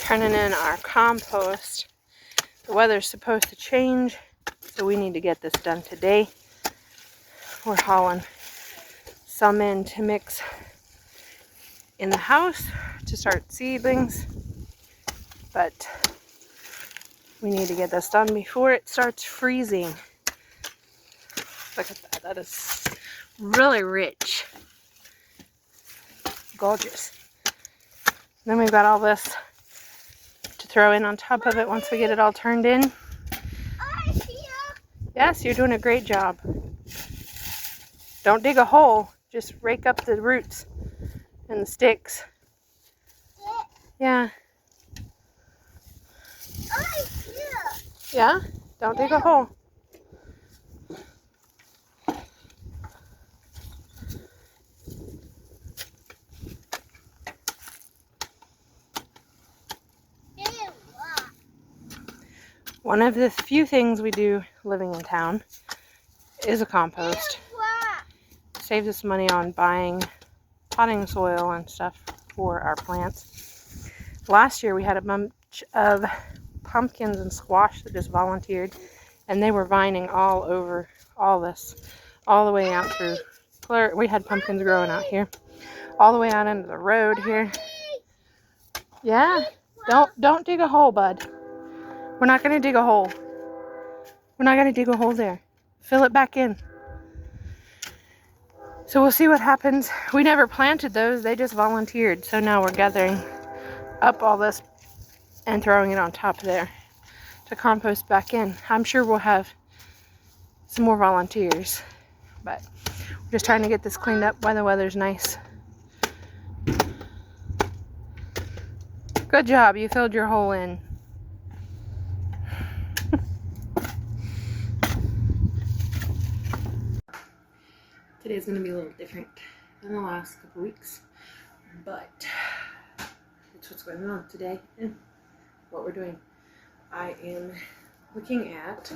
turning in our compost. The weather's supposed to change, so we need to get this done today. We're hauling some in to mix in the house to start seedlings, but we need to get this done before it starts freezing. Look at that. That is really rich. Gorgeous. Then we've got all this to throw in on top of it once we get it all turned in. Yes, you're doing a great job. Don't dig a hole. Just rake up the roots and the sticks. Yeah. Yeah? Don't dig a hole. One of the few things we do living in town is a compost. Saves us money on buying potting soil and stuff for our plants. Last year we had a bunch of pumpkins and squash that just volunteered, and they were vining all over all this, all the way out through. We had pumpkins growing out here, all the way out into the road here. Yeah, don't dig a hole, bud. We're not gonna dig a hole. We're not gonna dig a hole there. Fill it back in. So we'll see what happens. We never planted those, they just volunteered. So now we're gathering up all this and throwing it on top there to compost back in. I'm sure we'll have some more volunteers, but we're just trying to get this cleaned up while the weather's nice. Good job, you filled your hole in. Today's going to be a little different than the last couple weeks, but that's what's going on today and what we're doing. I am looking at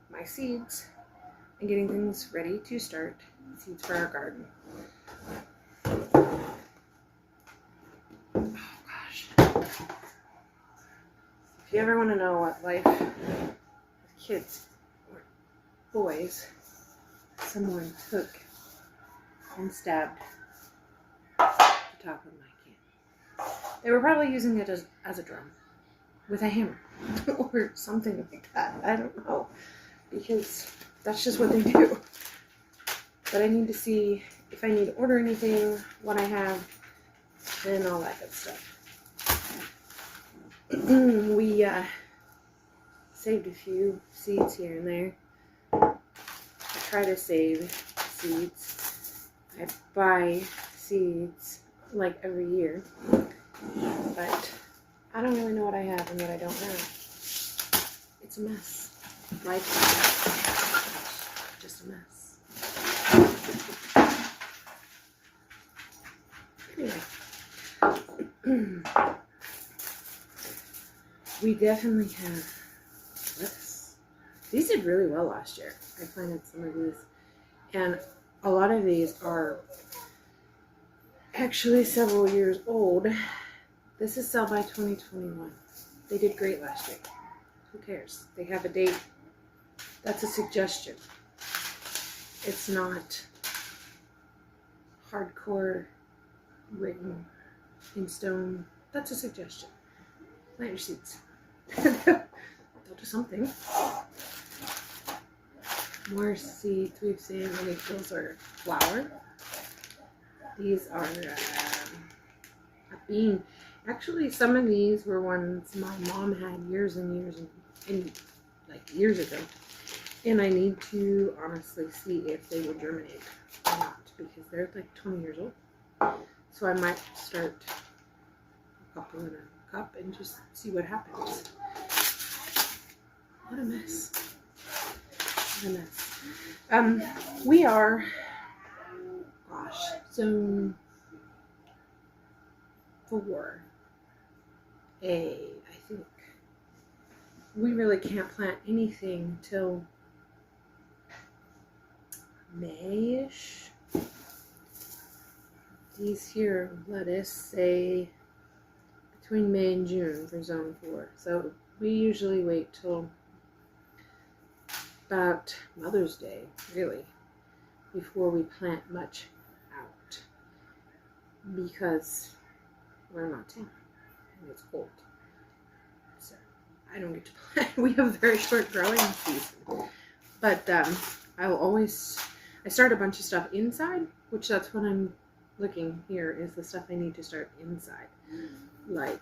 my seeds and getting things ready to start seeds for our garden. Oh gosh. If you ever want to know what life with kids or boys, someone took and stabbed the top of my can. They were probably using it as a drum with a hammer or something like that. I don't know, because that's just what they do. But I need to see if I need to order anything, what I have, and all that good stuff. We saved a few seeds here and there. I try to save seeds. I buy seeds like every year, but I don't really know what I have and what I don't have. It's a mess. Life is just a mess. Anyway, we definitely have lettuce. These did really well last year. I planted some of these, and a lot of these are actually several years old. This is sell by 2021. They did great last year. Who cares? They have a date. That's a suggestion. It's not hardcore written in stone. That's a suggestion. Plant your seeds. They'll do something. More seeds we've seen. I think those are flour. These are a bean. Actually, some of these were ones my mom had years and years and like years ago. And I need to honestly see if they will germinate or not, because they're like 20 years old. So I might start a couple in a cup and just see what happens. What a mess. What a mess. We are, gosh, zone 4A, I think. We really can't plant anything till May-ish. These here lettuce say between May and June for zone 4. So we usually wait till about Mother's Day, really, before we plant much out, because we're in Montana and it's cold. So I don't get to plant. We have a very short growing season. But I start a bunch of stuff inside, which that's what I'm looking here is the stuff I need to start inside. Like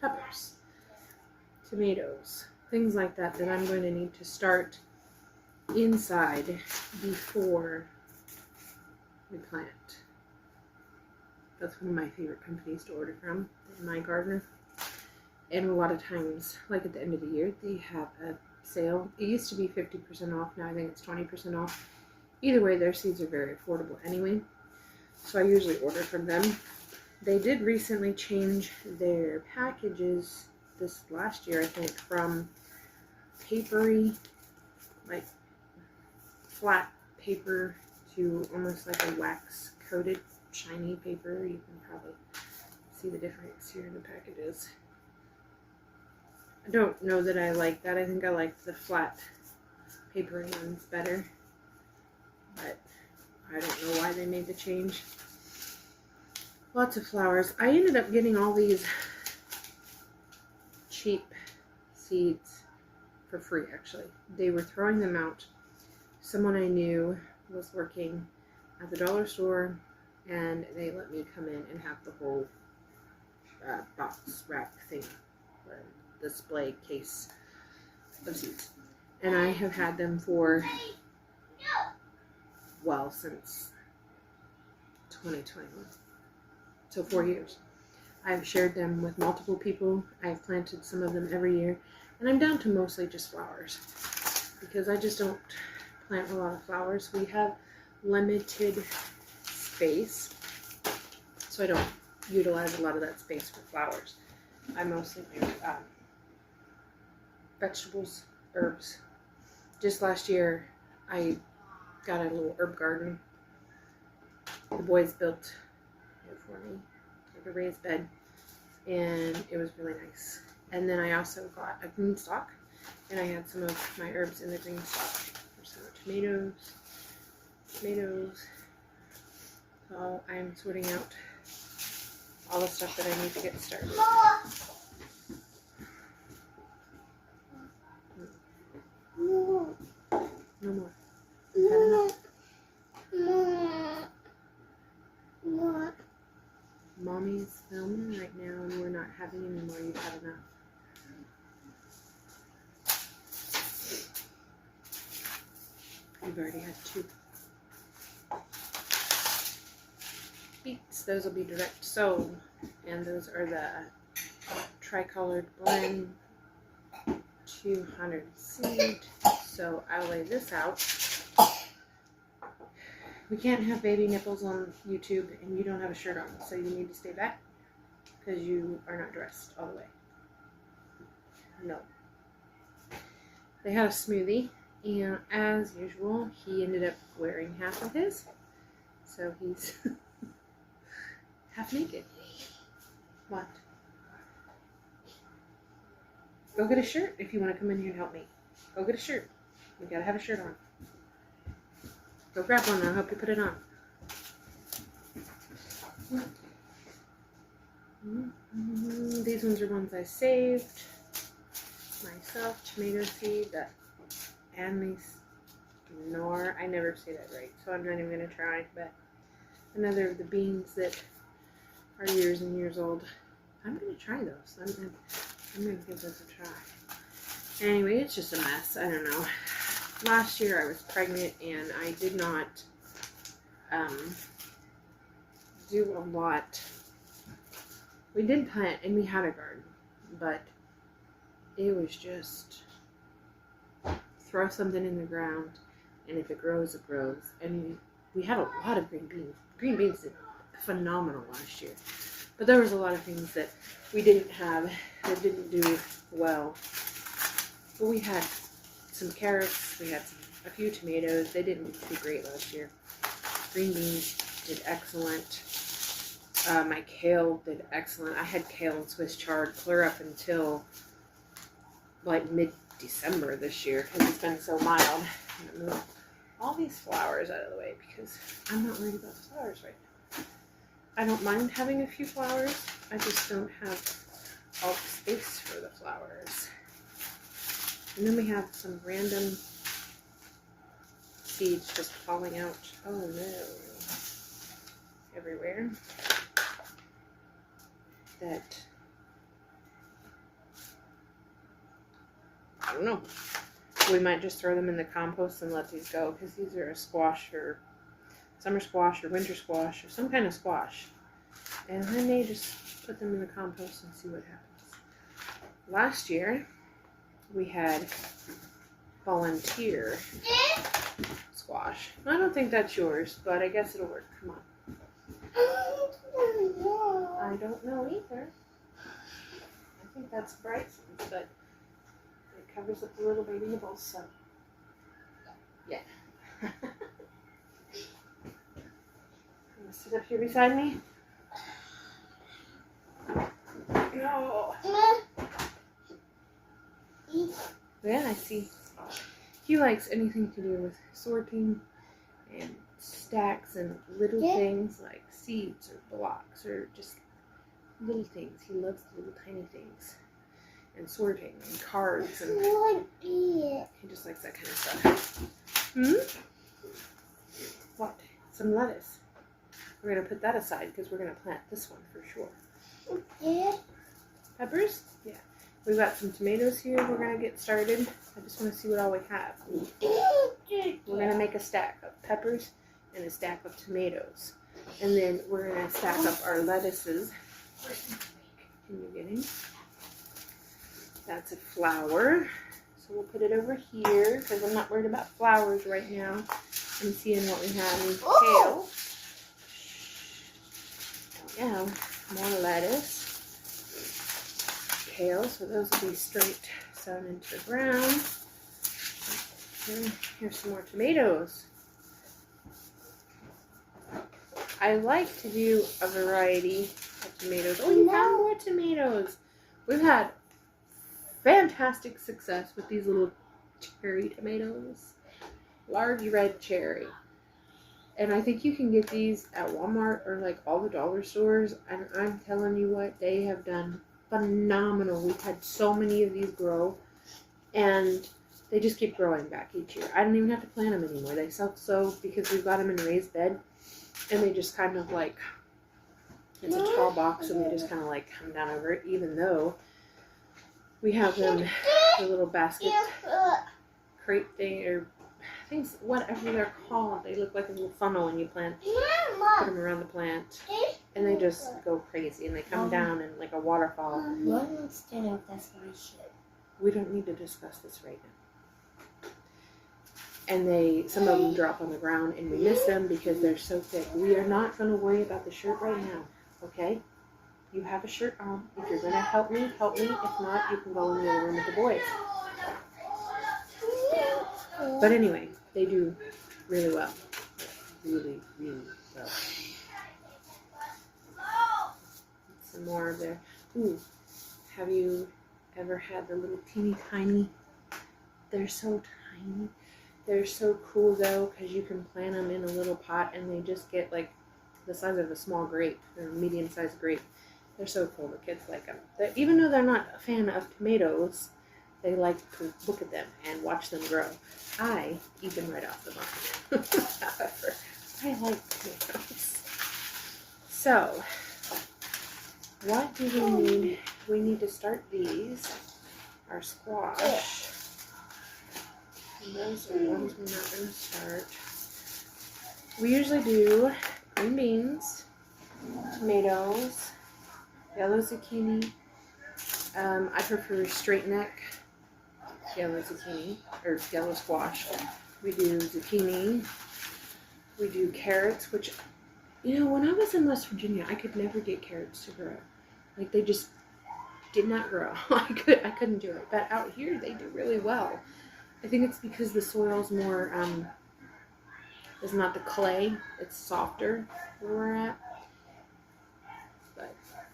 peppers, tomatoes, things like that I'm going to need to start inside before we plant. That's one of my favorite companies to order from, My Gardener. And a lot of times, like at the end of the year, they have a sale. It used to be 50% off, now I think it's 20% off. Either way, their seeds are very affordable anyway, so I usually order from them. They did recently change their packages this last year, I think, from papery, like flat paper, to almost like a wax coated shiny paper. You can probably see the difference here in the packages. I don't know that I like that. I think I like the flat papery ones better, but I don't know why they made the change. Lots of flowers. I ended up getting all these cheap seeds for free, actually. They were throwing them out. Someone I knew was working at the dollar store, and they let me come in and have the whole box rack thing, display case of seeds. And I have had them for, well, since 2021. So 4 years. I've shared them with multiple people. I've planted some of them every year. And I'm down to mostly just flowers, because I just don't plant a lot of flowers. We have limited space, so I don't utilize a lot of that space for flowers. I mostly do vegetables, herbs. Just last year, I got a little herb garden. The boys built it for me, like a raised bed, and it was really nice. And then I also got a green stalk, and I had some of my herbs in the green stalk. There's some tomatoes. So I'm sorting out all the stuff that I need to get started. No more. You've had enough. Mommy's filming right now, and we're not having any more. You've had enough. You've already had 2. Beets, those will be direct sown, and those are the tricolored blend 200 seed. So I'll lay this out. We can't have baby nipples on YouTube, and you don't have a shirt on, so you need to stay back because you are not dressed all the way. No. They had a smoothie, and as usual, he ended up wearing half of his, so he's half naked. What? Go get a shirt if you want to come in here and help me. Go get a shirt. We gotta have a shirt on. Go grab one and I'll help you put it on. These ones are ones I saved myself. Tomato seed, that Anise-Nor. I never say that right, so I'm not even gonna try. But another of the beans that are years and years old. I'm gonna try those. I'm gonna give those a try. Anyway, it's just a mess. I don't know. Last year I was pregnant and I did not do a lot. We did plant and we had a garden, but it was just throw something in the ground, and if it grows, it grows. And we had a lot of green beans. Green beans did phenomenal last year, but there was a lot of things that we didn't have that didn't do well. But we had some carrots, we had a few tomatoes. They didn't do too great last year. Green beans did excellent. My kale did excellent. I had kale and Swiss chard clear up until like mid-December this year because it's been so mild. I'm gonna move all these flowers out of the way because I'm not worried about the flowers right now. I don't mind having a few flowers. I just don't have all the space for the flowers. And then we have some random seeds just falling out. Oh no. Everywhere. That I don't know. We might just throw them in the compost and let these go because these are a squash or summer squash or winter squash or some kind of squash. And I may just put them in the compost and see what happens. Last year, we had volunteer squash. I don't think that's yours, but I guess it'll work. Come on. I don't know either. I think that's Bryson's, but it covers up the little baby nibbles, so yeah. You wanna sit up here beside me? No. Yeah, I see. He likes anything to do with sorting and stacks and little things like seeds or blocks or just little things. He loves the little tiny things and sorting and cards and he just likes that kind of stuff. What? Some lettuce. We're gonna put that aside because we're gonna plant this one for sure. Peppers? Yeah. We've got some tomatoes here. We're gonna get started. I just want to see what all we have. We're gonna make a stack of peppers and a stack of tomatoes. And then we're gonna stack up our lettuces. Can you get in? That's a flower. So we'll put it over here because I'm not worried about flowers right now. I'm seeing what we have. Kale. Yeah, more lettuce. Kale, so those will be straight sown into the ground. Here's some more tomatoes. I like to do a variety of tomatoes. Oh, you found more tomatoes. We've had fantastic success with these little cherry tomatoes. Large red cherry. And I think you can get these at Walmart or like all the dollar stores. And I'm telling you what, they have done phenomenal. We've had so many of these grow. And they just keep growing back each year. I don't even have to plant them anymore. They self-sow because we've got them in a raised bed. And they just kind of like, it's a tall box and they just kind of like come down over it. Even though we have them, the little basket crate thing or things, whatever they're called. They look like a little funnel when you plant, put them around the plant. And they just go crazy and they come down in like a waterfall. What instead of that's my shit? We don't need to discuss this right now. And some of them drop on the ground and we miss them because they're so thick. We are not going to worry about the shirt right now, okay? You have a shirt on. If you're going to help me, help me. If not, you can go in the other room with the boys. But anyway, they do really well. Really, really well. Some more of their... Ooh, have you ever had the little teeny tiny? They're so tiny. They're so cool though because you can plant them in a little pot and they just get like the size of a small grape or medium-sized grape. They're so cool. The kids like them. Even though they're not a fan of tomatoes, they like to look at them and watch them grow. I eat them right off the vine. However, I like tomatoes. So, what do we need? We need to start these. Our squash. And those are ones we're not going to start. We usually do green beans, tomatoes, yellow zucchini. I prefer straight neck yellow zucchini or yellow squash. We do zucchini. We do carrots, which, you know, when I was in West Virginia, I could never get carrots to grow. Like they just did not grow. I couldn't do it. But out here, they do really well. I think it's because the soil's more, it's not the clay, it's softer where we're at.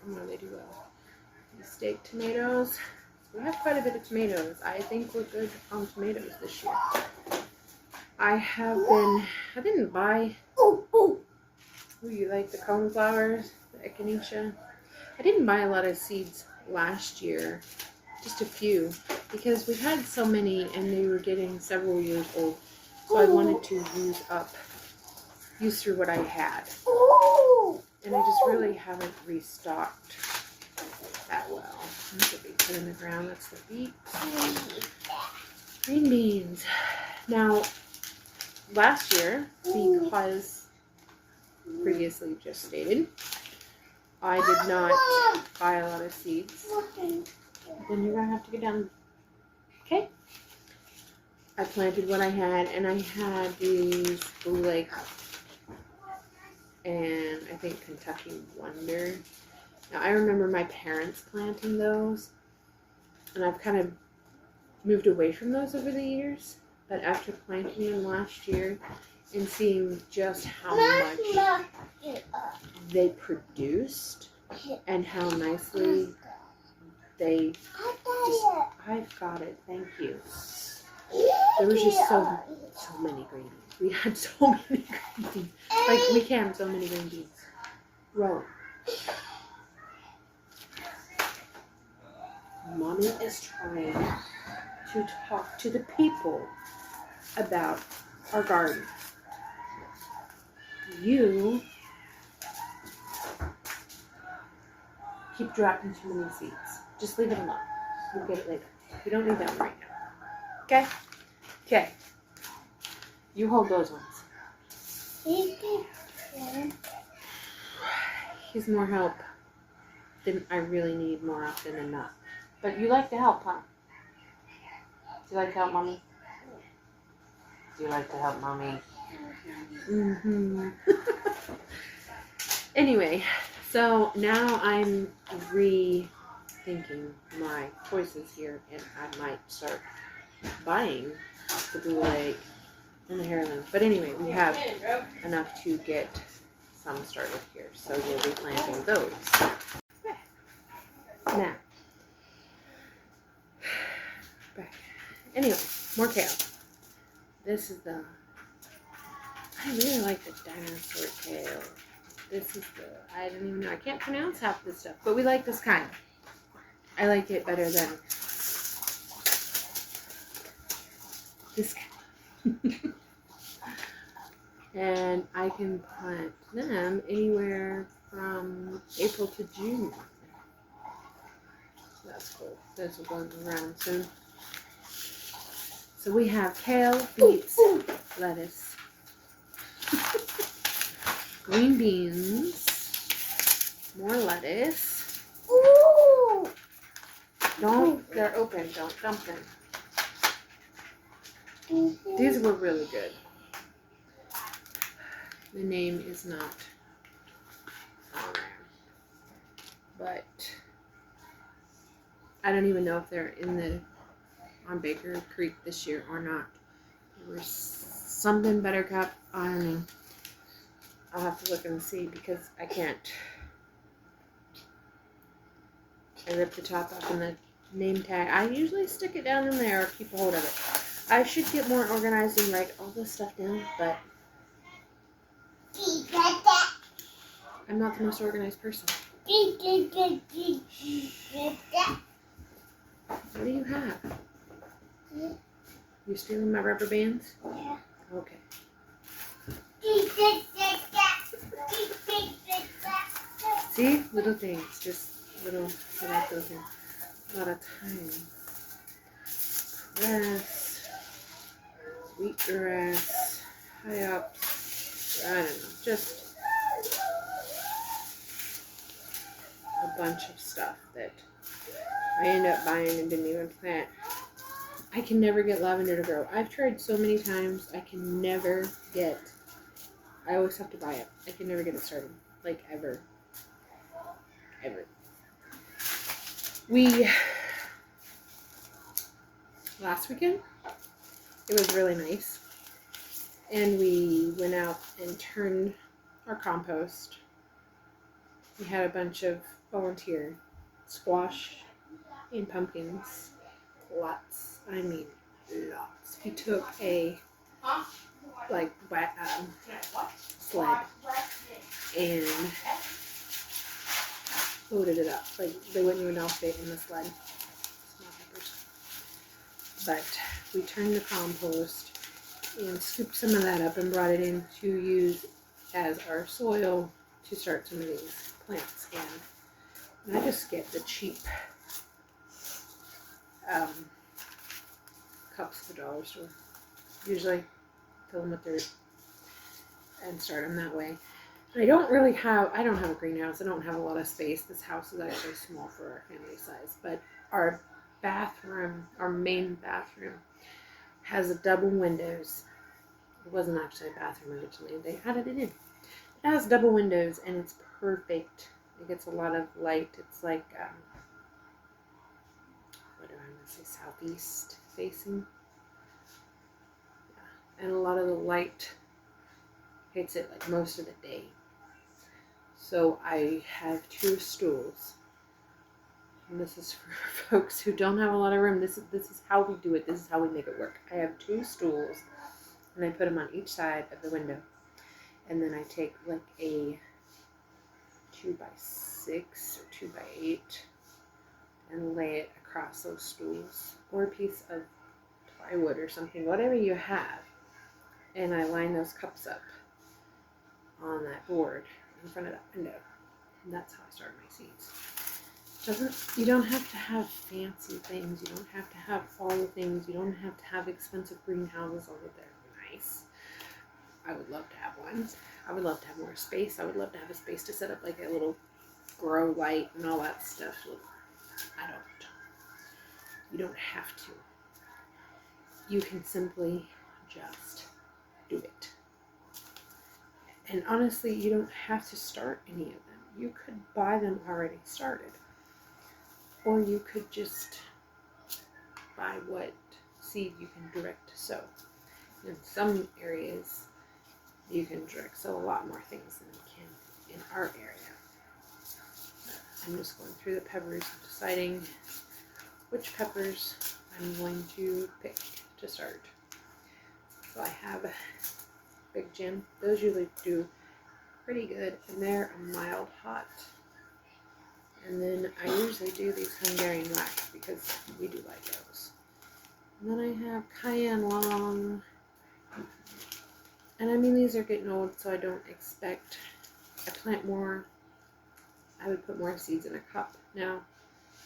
what do they do well? The steak tomatoes. We have quite a bit of tomatoes. I think we're good on tomatoes this year. I didn't buy, you like the coneflowers, the echinacea? I didn't buy a lot of seeds last year, just a few, because we had so many and they were getting several years old. So I wanted to use through what I had. And I just really haven't restocked that well. That's what we put in the ground. That's the beets. Green beans. Now, last year, because previously just stated, I did not buy a lot of seeds. Then you're going to have to get down. Okay? I planted what I had, and I had these Blue Lake and I think Kentucky Wonder. Now, I remember my parents planting those, and I've kind of moved away from those over the years. But after planting them last year and seeing just how much they produced and how nicely they just, I've got it, thank you. There was just so many green beans. We had so many green beans. Like, we canned so many green beans. Roll. Mommy is trying to talk to the people about our garden. You keep dropping too many seeds. Just leave it alone. We'll get it later. We don't need that one right now. Okay? Okay. You hold those ones. He's more help than I really need more often than not. But you like to help, huh? Do you like to help Mommy? Do you like to help Mommy? Mm-hmm. Anyway, so now I'm rethinking my choices here, and I might start buying the Blue Lake and the heirloom. But anyway, we have enough to get some started here, so we'll be planting those. Now, back. Anyway, more kale. This is the, I really like the dinosaur kale. This is the, I don't even know, I can't pronounce half this stuff, but we like this kind. I like it better than this kind. And I can plant them anywhere from April to June. That's cool. This will go around soon. So we have kale, beets, lettuce, green beans, more lettuce. Don't, they're open, don't dump them. These were really good. The name is not on there, but I don't even know if they're on Baker Creek this year or not. There was something Buttercup, I don't know. I'll have to look and see because I can't. I ripped the top off and the name tag. I usually stick it down in there or keep a hold of it. I should get more organized and write all this stuff down, but I'm not the most organized person. What do you have? You stealing my rubber bands? Yeah. Okay. See? Little things. Just little things. A lot of time. Grass. Wheatgrass. High ups. I don't know. Just a bunch of stuff that I end up buying and didn't even plant. I can never get lavender to grow. I've tried so many times. I can never get. I always have to buy it. I can never get it started. Like, ever. Ever. Last weekend, it was really nice. And we went out and turned our compost. we had a bunch of volunteer squash and pumpkins. Lots. I mean, lots. We took a sled and loaded it up. Like, they wouldn't even all fit in the sled. Small peppers. But we turned the compost and scooped some of that up and brought it in to use as our soil to start some of these plants again. And I just get the cheap cups at the dollar store. Usually fill them with dirt and start them that way. And I don't have a greenhouse. I don't have a lot of space. This house is actually small for our family size. But our main bathroom, has double windows. It wasn't actually a bathroom originally. They added it in. It has double windows and it's perfect. It gets a lot of light. It's like, what do I want to say, southeast facing. Yeah. And a lot of the light hits it like most of the day. So I have 2 stools. And this is for folks who don't have a lot of room. This is how we do it. This is how we make it work. I have 2 stools and I put them on each side of the window. And then I take like a 2x6 or 2x8 and lay it across those stools, or a piece of plywood or something, whatever you have. And I line those cups up on that board in front of that window. And that's how I start my seeds. You don't have to have fancy things. You don't have to have all the things. You don't have to have expensive greenhouses, although they're nice. I would love to have one. I would love to have more space. I would love to have a space to set up like a little grow light and all that stuff. You don't have to. You can simply just do it. And honestly, you don't have to start any of them. You could buy them already started. Or you could just buy what seed you can direct sow. In some areas, you can direct sow a lot more things than you can in our area. I'm just going through the peppers and deciding which peppers I'm going to pick to start. So I have Big Jim. Those usually do pretty good, and they're a mild hot. And then I usually do these Hungarian wax because we do like those. And then I have Cayenne Long. And I mean, these are getting old, so I don't expect, I plant more, I would put more seeds in a cup now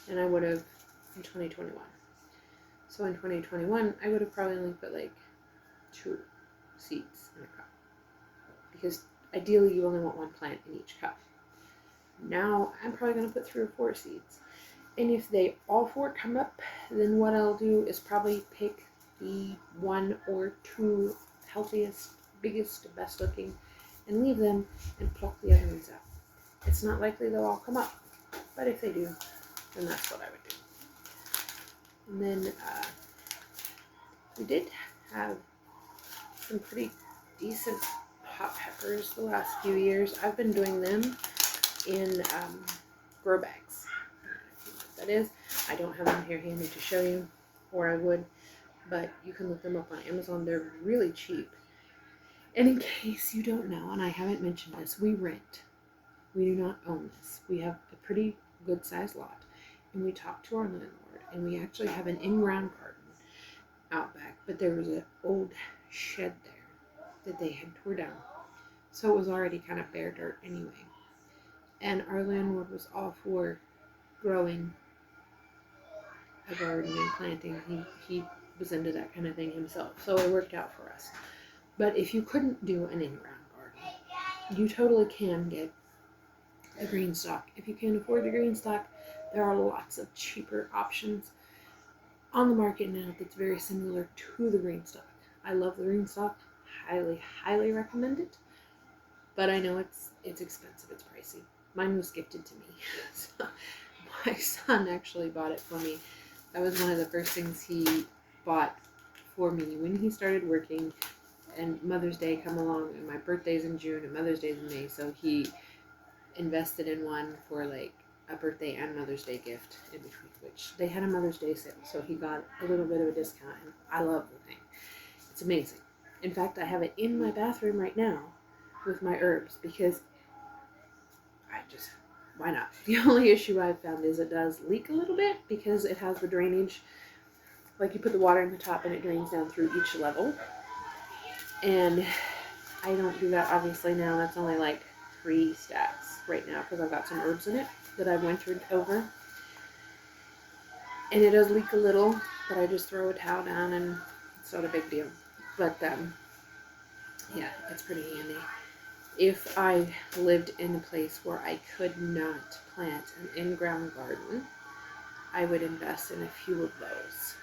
than I would have in 2021. So in 2021, I would have probably only put like 2 seeds in a cup. Because ideally you only want 1 plant in each cup. Now I'm probably going to put 3 or 4 seeds. And if they all 4 come up, then what I'll do is probably pick the 1 or 2 healthiest, biggest, best looking, and leave them and pluck the other ones out. It's not likely they'll all come up, but if they do, then that's what I would do. And then we did have some pretty decent hot peppers the last few years. I've been doing them in grow bags. I don't know if you know what that is. I don't have them here handy to show you, or I would, but you can look them up on Amazon. They're really cheap. And in case you don't know, and I haven't mentioned this, we rent. We do not own this. We have a pretty good sized lot, and we talked to our landlord, and we actually have an in-ground garden out back, but there was an old shed there that they had tore down. So it was already kind of bare dirt anyway. And our landlord was all for growing a garden and planting. He was into that kind of thing himself. So it worked out for us. But if you couldn't do an in-ground garden, you totally can get a green stock. If you can't afford the green stock, there are lots of cheaper options on the market now that's very similar to the green stock. I love the green stock. Highly, highly recommend it. But I know it's expensive. It's pricey. Mine was gifted to me. So my son actually bought it for me. That was one of the first things he bought for me when he started working. And Mother's Day come along, and my birthday's in June, and Mother's Day's in May. So he invested in one for like a birthday and Mother's Day gift in between, which they had a Mother's Day sale, so he got a little bit of a discount, and I love the thing. It's amazing. In fact, I have it in my bathroom right now with my herbs because why not? The only issue I've found is it does leak a little bit because it has the drainage. Like you put the water in the top and it drains down through each level. And I don't do that obviously now. That's only like 3 stacks right now because I've got some herbs in it that I've went through over. And it does leak a little, but I just throw a towel down and it's not a big deal. But yeah, it's pretty handy. If I lived in a place where I could not plant an in-ground garden, I would invest in a few of those.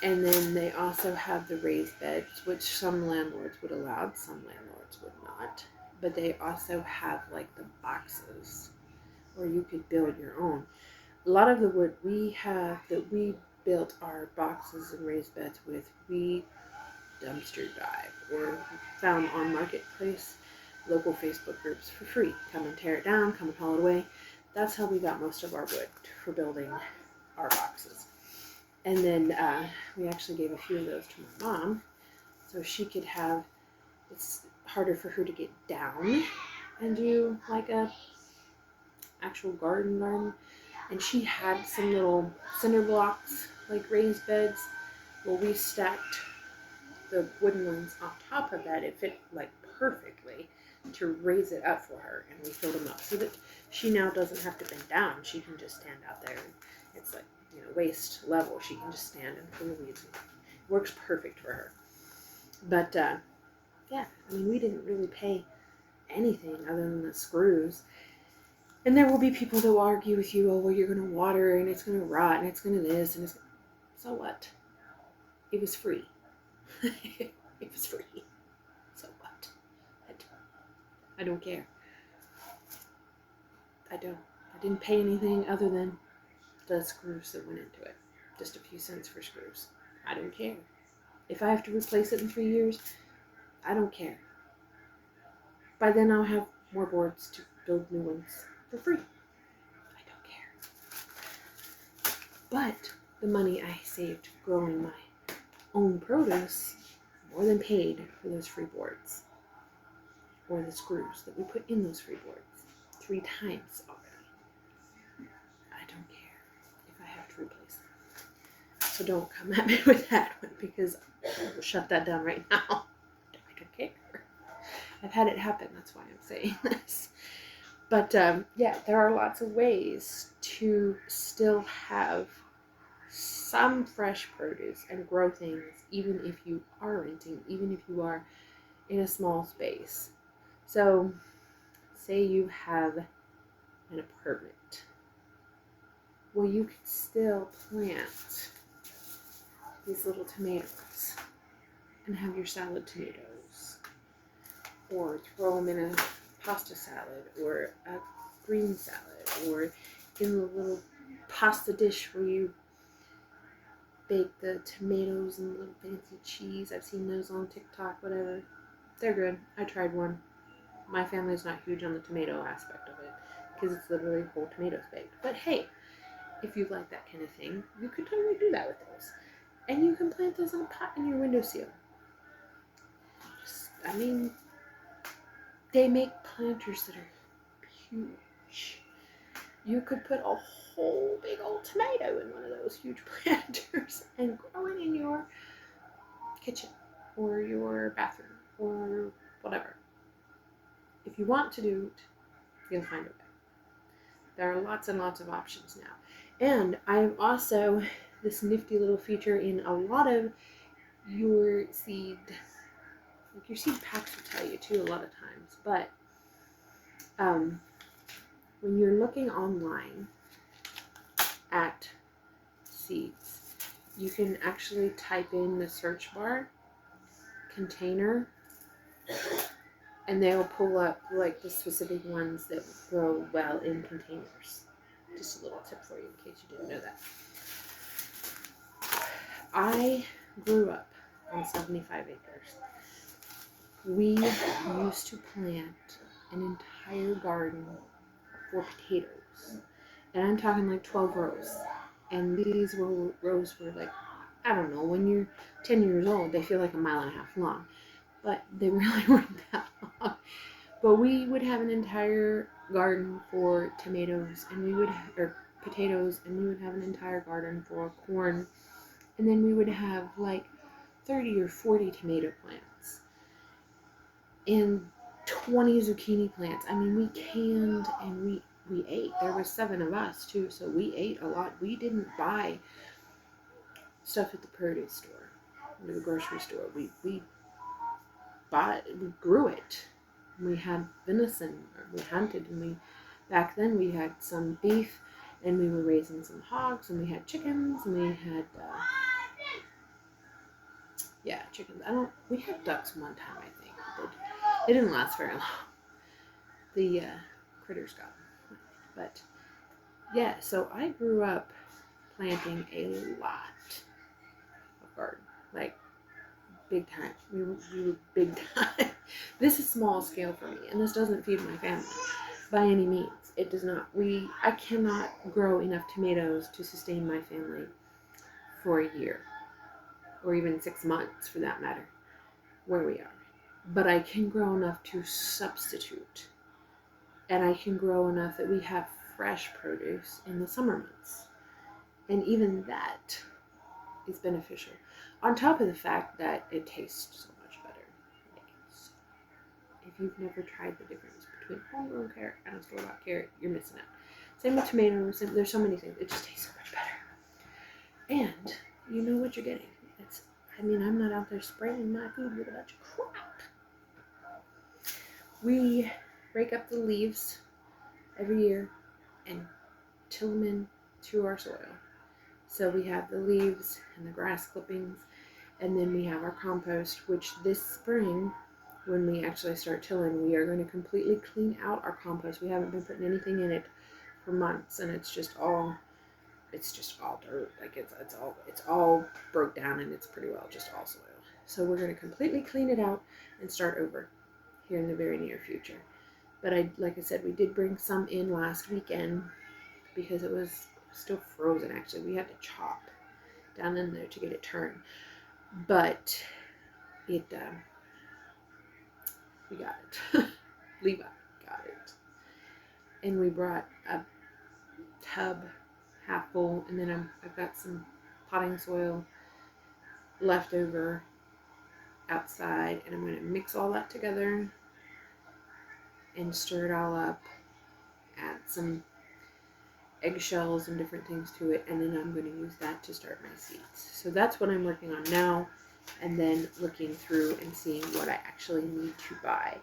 And then they also have the raised beds, which some landlords would allow, some landlords would not. But they also have like the boxes where you could build your own. A lot of the wood we have that we built our boxes and raised beds with, we dumpster dive or found on Marketplace, local Facebook groups for free. Come and tear it down, come and haul it away. That's how we got most of our wood for building our boxes. And then we actually gave a few of those to my mom so she could have, it's harder for her to get down and do like a actual garden. And she had some little cinder blocks, like raised beds. Well, we stacked the wooden ones on top of that. It fit like perfectly to raise it up for her, and we filled them up so that she now doesn't have to bend down. She can just stand out there. It's like, waist level. She can just stand and pull the weeds. It works perfect for her. But yeah, I mean, we didn't really pay anything other than the screws. And there will be people that will argue with you, oh, well, you're going to water and it's going to rot and it's going to this and it's. So what? It was free. It was free. So what? I don't care. I didn't pay anything other than the screws that went into it. Just a few cents for screws. I don't care. If I have to replace it in 3 years, I don't care. By then I'll have more boards to build new ones for free. I don't care. But the money I saved growing my own produce more than paid for those free boards. Or the screws that we put in those free boards 3 times already. I don't care if I have to replace them. So don't come at me with that one because I will shut that down right now. I don't care. I've had it happen. That's why I'm saying this. But yeah, there are lots of ways to still have some fresh produce and grow things, even if you are renting, even if you are in a small space. So, say you have an apartment. Well, you could still plant these little tomatoes and have your salad tomatoes, or throw them in a pasta salad or a green salad, or in the little pasta dish where you bake the tomatoes and the little fancy cheese. I've seen those on TikTok, whatever. They're good. I tried one. My family's not huge on the tomato aspect of it because it's literally whole tomatoes baked. But hey, if you like that kind of thing, you could totally do that with those. And you can plant those on a pot in your windowsill. I mean, they make planters that are huge. You could put a whole big old tomato in one of those huge planters and grow it in your kitchen or your bathroom or whatever. If you want to do it, you'll find a way. There are lots and lots of options now. And I have also this nifty little feature in a lot of your seed, like your seed packs will tell you too a lot of times, but when you're looking online at seeds, you can actually type in the search bar container and they'll pull up like the specific ones that grow well in containers. Just a little tip for you in case you didn't know that. I grew up on 75 acres. We used to plant an entire garden for potatoes. And I'm talking like 12 rows. And these rows were like, I don't know, when you're 10 years old, they feel like a mile and a half long. But they really weren't that long. But we would have an entire garden for tomatoes, and we would or potatoes, and we would have an entire garden for corn. And then we would have like 30 or 40 tomato plants and 20 zucchini plants. I mean, we canned and we ate. There were 7 of us too, so we ate a lot. We didn't buy stuff at the produce store, or the grocery store. We grew it. We had venison, or we hunted, and back then we had some beef, and we were raising some hogs, and we had chickens, and we had chickens. We had ducks one time, I think. It didn't last very long. The critters got them. But yeah, so I grew up planting a lot of garden, like big time. We were big time. This is small scale for me, and this doesn't feed my family by any means. It does not. I cannot grow enough tomatoes to sustain my family for a year, or even 6 months for that matter, where we are. But I can grow enough to substitute, and I can grow enough that we have fresh produce in the summer months, and even that is beneficial. On top of the fact that it tastes so much better. If you've never tried the difference between homegrown carrot and a store-bought carrot, you're missing out. Same with tomatoes. There's so many things. It just tastes so much better. And you know what you're getting. I'm not out there spraying my food with a bunch of crap. We rake up the leaves every year and till them into our soil. So we have the leaves and the grass clippings, and then we have our compost, which this spring, when we actually start tilling, we are going to completely clean out our compost. We haven't been putting anything in it for months, and it's just all dirt. Like it's all broke down, and it's pretty well just all soil. So we're going to completely clean it out and start over here in the very near future. But like I said, we did bring some in last weekend because it was still frozen. Actually, we had to chop down in there to get it turned, but we got it. Levi got it, and we brought a tub half full, and then I've got some potting soil left over outside, and I'm going to mix all that together and stir it all up, add some eggshells and different things to it, and then I'm going to use that to start my seeds. So that's what I'm working on now, and then looking through and seeing what I actually need to buy.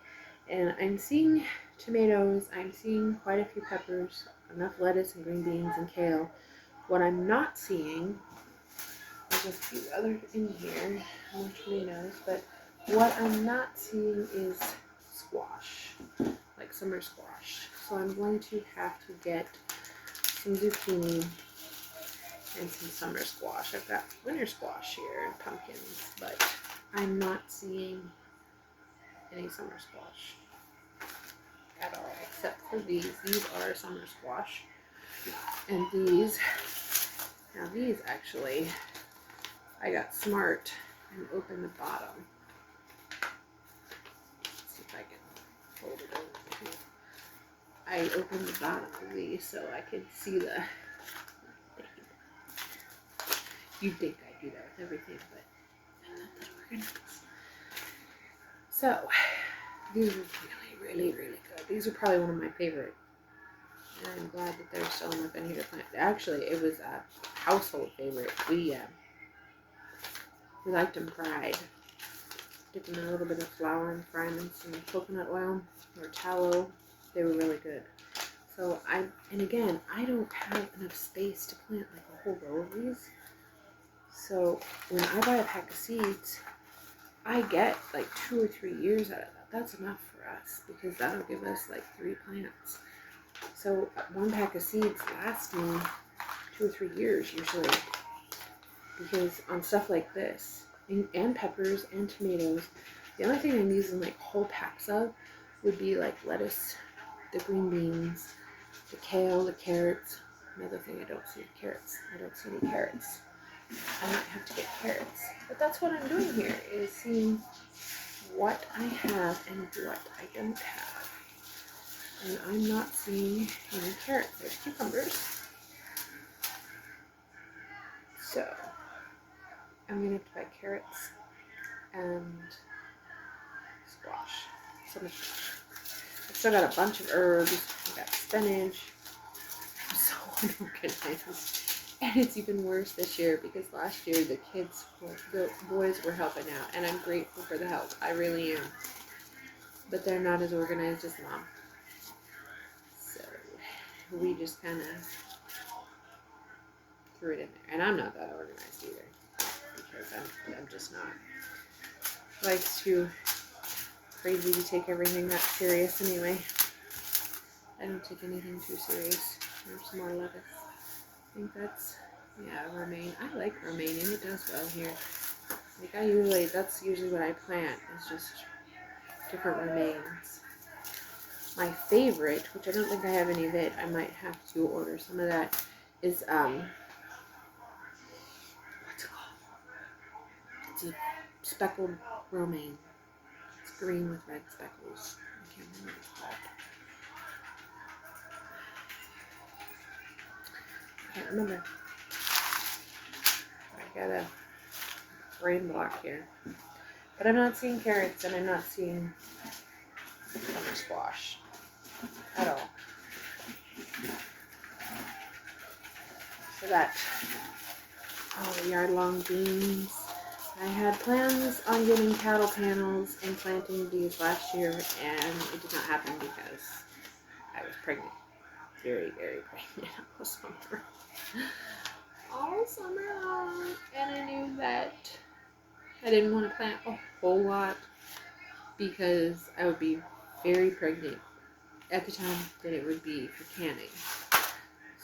And I'm seeing tomatoes, I'm seeing quite a few peppers, enough lettuce and green beans and kale. What I'm not seeing, there's a few others in here, more tomatoes, but what I'm not seeing is squash, like summer squash. So I'm going to have to get some zucchini and some summer squash. I've got winter squash here and pumpkins, but I'm not seeing any summer squash at all, except for these. These are summer squash. And these actually, I got smart and opened the bottom. Let's see if I can fold it over. I opened the bottom of these so I could see the. You'd think I'd do that with everything, but I'm not that organized. So, these are really, really, really good. These are probably one of my favorite. And I'm glad that there's still enough in here to plant. Actually, it was a household favorite. We liked them fried. Dip them in a little bit of flour and fry them in some coconut oil or tallow. They were really good. So and again, I don't have enough space to plant like a whole row of these. So when I buy a pack of seeds, I get like 2 or 3 years out of that. That's enough for us because that'll give us like 3 plants. So one pack of seeds lasts me 2 or 3 years usually, because on stuff like this, and peppers and tomatoes, the only thing I'm using like whole packs of would be like lettuce the green beans, the kale, the carrots. Another thing I don't see carrots. I don't see any carrots. I might have to get carrots. But that's what I'm doing here, is seeing what I have and what I don't have. And I'm not seeing any carrots. There's cucumbers. So I'm gonna have to buy carrots and squash. Some squash. I've still got a bunch of herbs. I got spinach. I'm so unorganized. And it's even worse this year because last year the boys were helping out, and I'm grateful for the help. I really am. But they're not as organized as Mom. So we just kind of threw it in there. And I'm not that organized either, because I'm just not. Life's too crazy to take everything that serious anyway. I don't take anything too serious. There's some more lettuce. I think that's, yeah, romaine. I like romaine, and it does well here. Like that's usually what I plant, is just different romaines. My favorite, which I don't think I have any of it, I might have to order some of that, is, what's it called? It's a speckled romaine. It's green with red speckles. I can't remember what it's called. I can't remember. I got a brain block here. But I'm not seeing carrots, and I'm not seeing summer squash at all. So that, the yard long beans. I had plans on getting cattle panels and planting these last year, and it did not happen because I was pregnant. Very, very pregnant all summer. All summer long. And I knew that I didn't want to plant a whole lot because I would be very pregnant at the time that it would be for canning.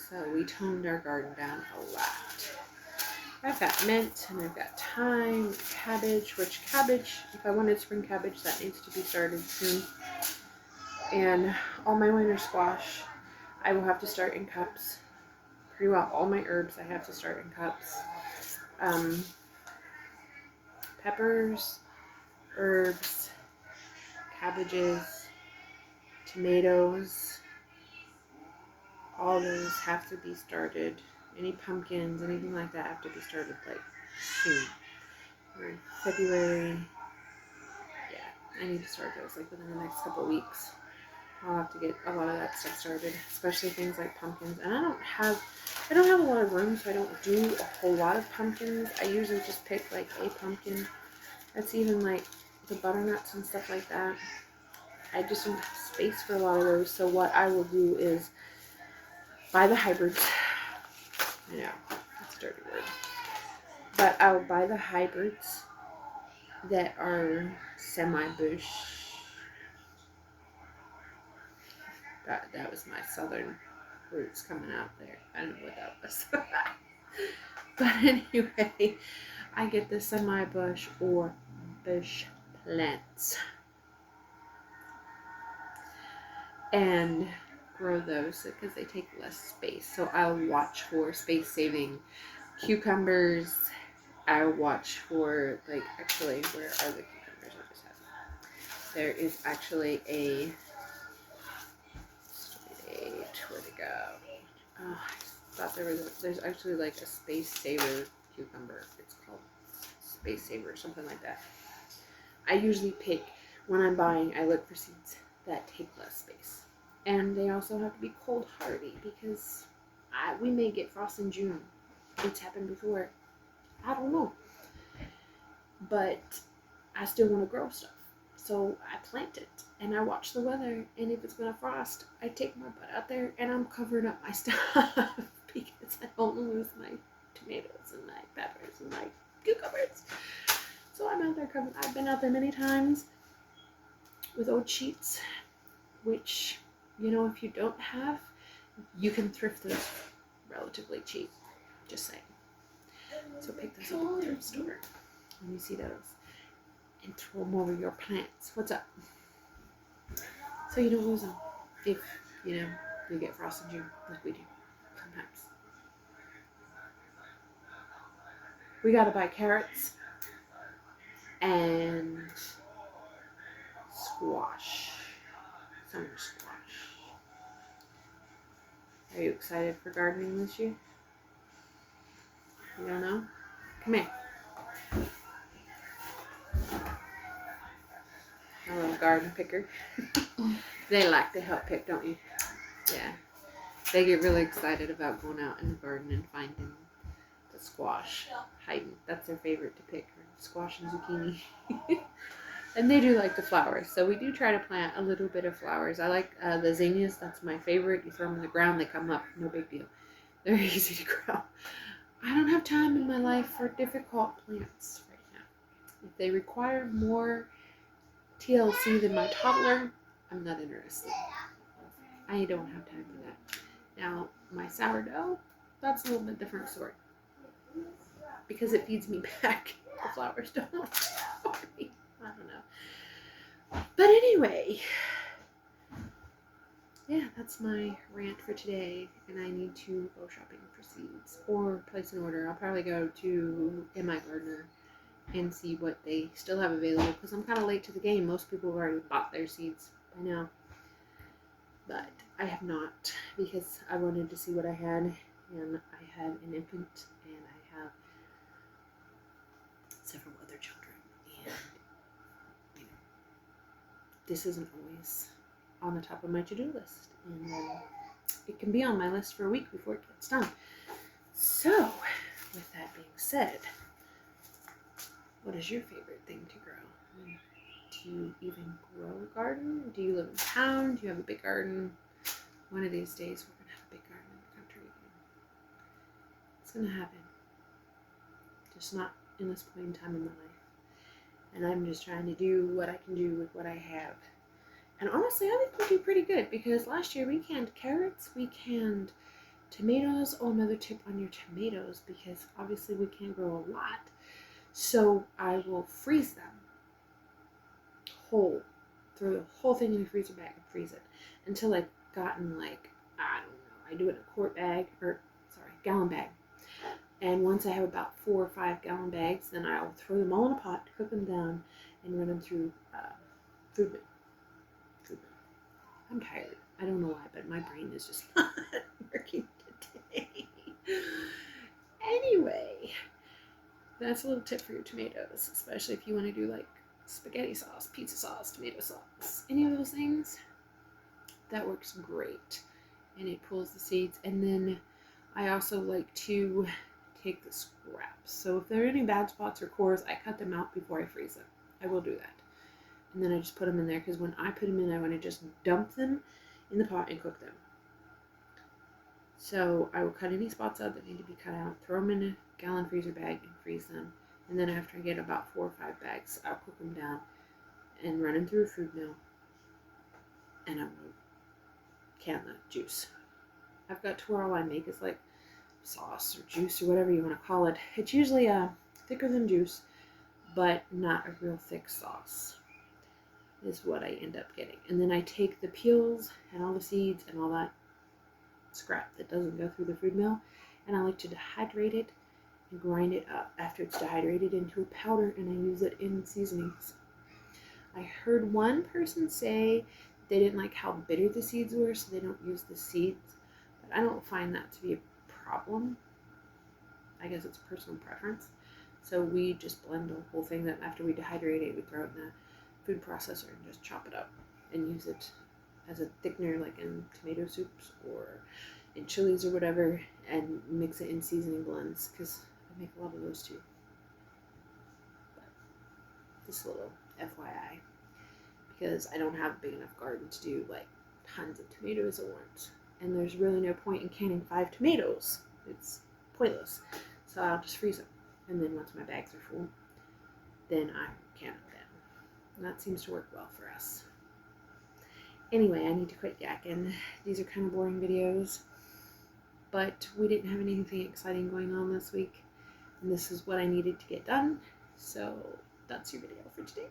So we toned our garden down a lot. I've got mint, and I've got thyme, cabbage, if I wanted spring cabbage, that needs to be started soon. And all my winter squash, I will have to start in cups. Pretty well all my herbs I have to start in cups. Peppers, herbs, cabbages, tomatoes, all those have to be started. Any pumpkins, anything like that have to be started like soon. We're in February. Yeah, I need to start those like within the next couple of weeks. I'll have to get a lot of that stuff started, especially things like pumpkins. And I don't have a lot of room, so I don't do a whole lot of pumpkins. I usually just pick like a pumpkin. That's even like the butternuts and stuff like that. I just don't have space for a lot of those. So what I will do is buy the hybrids. I know, that's a dirty word. But I'll buy the hybrids that are semi-bush. That was my southern roots coming out there. I don't know what that was. But anyway, I get the semi-bush or bush plants and grow those because they take less space. So I'll watch for space-saving cucumbers. I'll watch for, like, actually, where are the cucumbers I just had? There is actually a, where'd it go? Oh, I thought there's actually like a space saver cucumber. It's called Space Saver, something like that. I usually pick, when I'm buying, I look for seeds that take less space. And they also have to be cold hardy because we may get frost in June. It's happened before. I don't know. But I still want to grow stuff. So I plant it and I watch the weather, and if it's gonna frost, I take my butt out there and I'm covering up my stuff because I don't lose my tomatoes and my peppers and my cucumbers. So I'm out there covering. I've been out there many times with old sheets, which, you know, if you don't have, you can thrift those relatively cheap. Just saying. So pick those up at the thrift store when you see those. And throw them over your plants. What's up? So you don't lose them. if, you get frost in June, like we do sometimes. We gotta buy carrots and squash. Summer squash. Are you excited for gardening this year? You don't know? Come here. A little garden picker. They like to help pick, don't you? Yeah. They get really excited about going out in the garden and finding the squash hiding. That's their favorite to pick, squash and zucchini. And they do like the flowers, so we do try to plant a little bit of flowers. I like the zinnias. That's my favorite. You throw them in the ground, they come up. No big deal. They're easy to grow. I don't have time in my life for difficult plants right now. If they require more TLC than my toddler, I'm not interested. I don't have time for that. Now, my sourdough, that's a little bit different story. Because it feeds me back. The flowers don't. I don't know. But anyway, yeah, that's my rant for today. And I need to go shopping for seeds or place an order. I'll probably go to MI Gardener and see what they still have available, because I'm kind of late to the game. Most people have already bought their seeds by now. But I have not, because I wanted to see what I had. And I have an infant and I have several other children. And this isn't always on the top of my to-do list, and it can be on my list for a week before it gets done. So, with that being said, what is your favorite thing to grow? Do you even grow a garden? Do you live in town? Do you have a big garden? One of these days we're going to have a big garden in the country again. It's going to happen. Just not in this point in time in my life. And I'm just trying to do what I can do with what I have. And honestly, I think we do pretty good, because last year we canned carrots, we canned tomatoes. Oh, another tip on your tomatoes, because obviously we can't grow a lot. So I will freeze them whole. Throw the whole thing in a freezer bag and freeze it until I've gotten, like, I don't know, I do it in a gallon bag. And once I have about 4 or 5 gallon bags, then I'll throw them all in a pot, cook them down, and run them through food bin. I'm tired. I don't know why, but my brain is just not working today. Anyway, that's a little tip for your tomatoes, especially if you want to do like spaghetti sauce, pizza sauce, tomato sauce, any of those things. That works great, and it pulls the seeds. And then I also like to take the scraps. So if there are any bad spots or cores, I cut them out before I freeze them. I will do that. And then I just put them in there, because when I put them in, I want to just dump them in the pot and cook them. So I will cut any spots out that need to be cut out, throw them in a gallon freezer bag and freeze them. And then after I get about 4 or 5 bags, I'll cook them down and run them through a food mill. And I will can the juice. I've got to where all I make is like sauce or juice or whatever you want to call it. It's usually thicker than juice, but not a real thick sauce is what I end up getting. And then I take the peels and all the seeds and all that scrap that doesn't go through the food mill, and I like to dehydrate it and grind it up after it's dehydrated into a powder, and I use it in seasonings. I heard one person say they didn't like how bitter the seeds were, so they don't use the seeds, but I don't find that to be a problem. I guess it's personal preference. So we just blend the whole thing. That after we dehydrate it, we throw it in the food processor and just chop it up and use it as a thickener, like in tomato soups or in chilies or whatever, and mix it in seasoning blends, because I make a lot of those too. But just a little FYI, because I don't have a big enough garden to do like tons of tomatoes at once, and there's really no point in canning 5 tomatoes. It's pointless. So I'll just freeze them, and then once my bags are full, then I can them. And that seems to work well for us. Anyway, I need to quit yakking. These are kind of boring videos, but we didn't have anything exciting going on this week, and this is what I needed to get done. So that's your video for today.